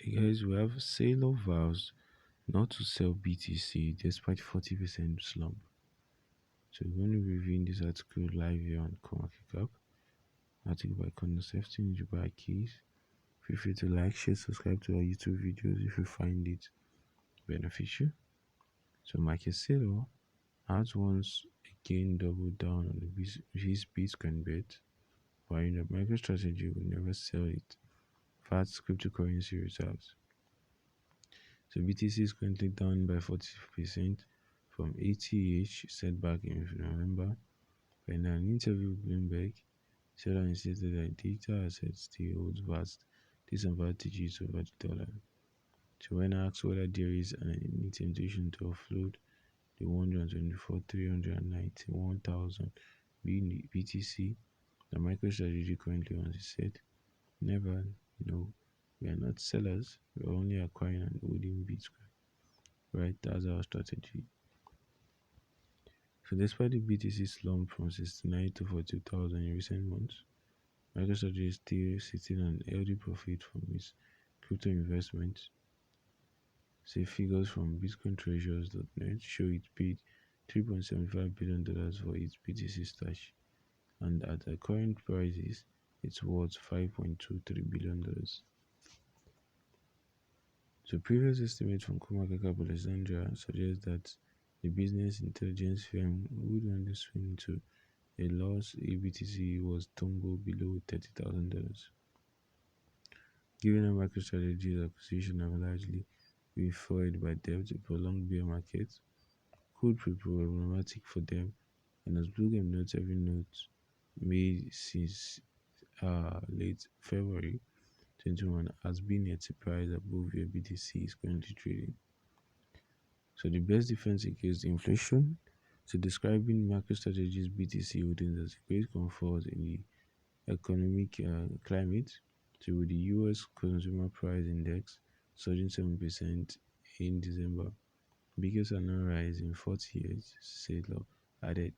Hey guys, we have Saylor Vows not to sell BTC despite 40% slump. So we're going to be reviewing this article live here on CoinMarketCap. Article by Concepting by Keys. Feel free to like, share, subscribe to our YouTube videos if you find it beneficial. So Michael Saylor has once again doubled down on his Bitcoin bet, while the MicroStrategy will never sell it. Fast cryptocurrency reserves. So BTC is currently down by 40% from 80 set back in November. In an interview with Bloomberg, Saylor insisted that digital assets still holds vast disadvantages over the dollar. So when asked whether there is any temptation to offload the 124,391,000 BTC the MicroStrategy currently owns, he said, "Never, no. We are not sellers. We are only acquiring and holding Bitcoin. Right, that's our strategy." So despite the BTC slump from 69 to 42,000 in recent months, MicroStrategy is still sitting on healthy profit from its crypto investments. Say figures from BitcoinTreasures.net show it paid $3.75 billion for its BTC stash, and at the current prices, it's worth $5.23 billion. So previous estimates from CoinMarketCap Alexandria suggest that the business intelligence firm would only swing to a loss if BTC was tumbled below $30,000. Given that MicroStrategy's acquisition have largely been fueled by debt, a prolonged bear market could be problematic for them, and as Bloomberg notes, every note made since late February 21 has been at a price above where BTC is currently trading. So the best defense against inflation. So describing MicroStrategy's BTC holdings as a great comfort in the economic climate. So with the US Consumer Price Index surging 7% in December, biggest annual rise in 40 years, Saylor added.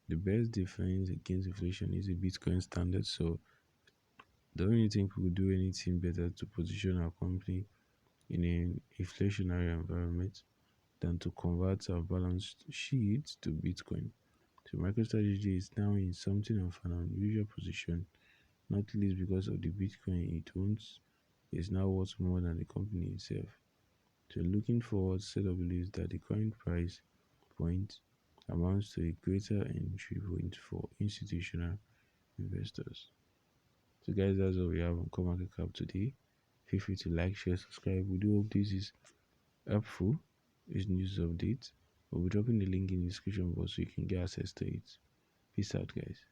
The best defense against inflation is a Bitcoin standard, so don't really think we will do anything better to position our company in an inflationary environment than to convert our balance sheet to Bitcoin. So MicroStrategy is now in something of an unusual position, not least because of the Bitcoin it owns is now worth more than the company itself. So looking forward, Saylor believes that the current price point amounts to a greater entry point for institutional investors. So guys, that's all we have on CoinMarketCap today. Feel free to like, share, subscribe. We do hope this is helpful. This news update. We'll be dropping the link in the description box so you can get access to it. Peace out, guys.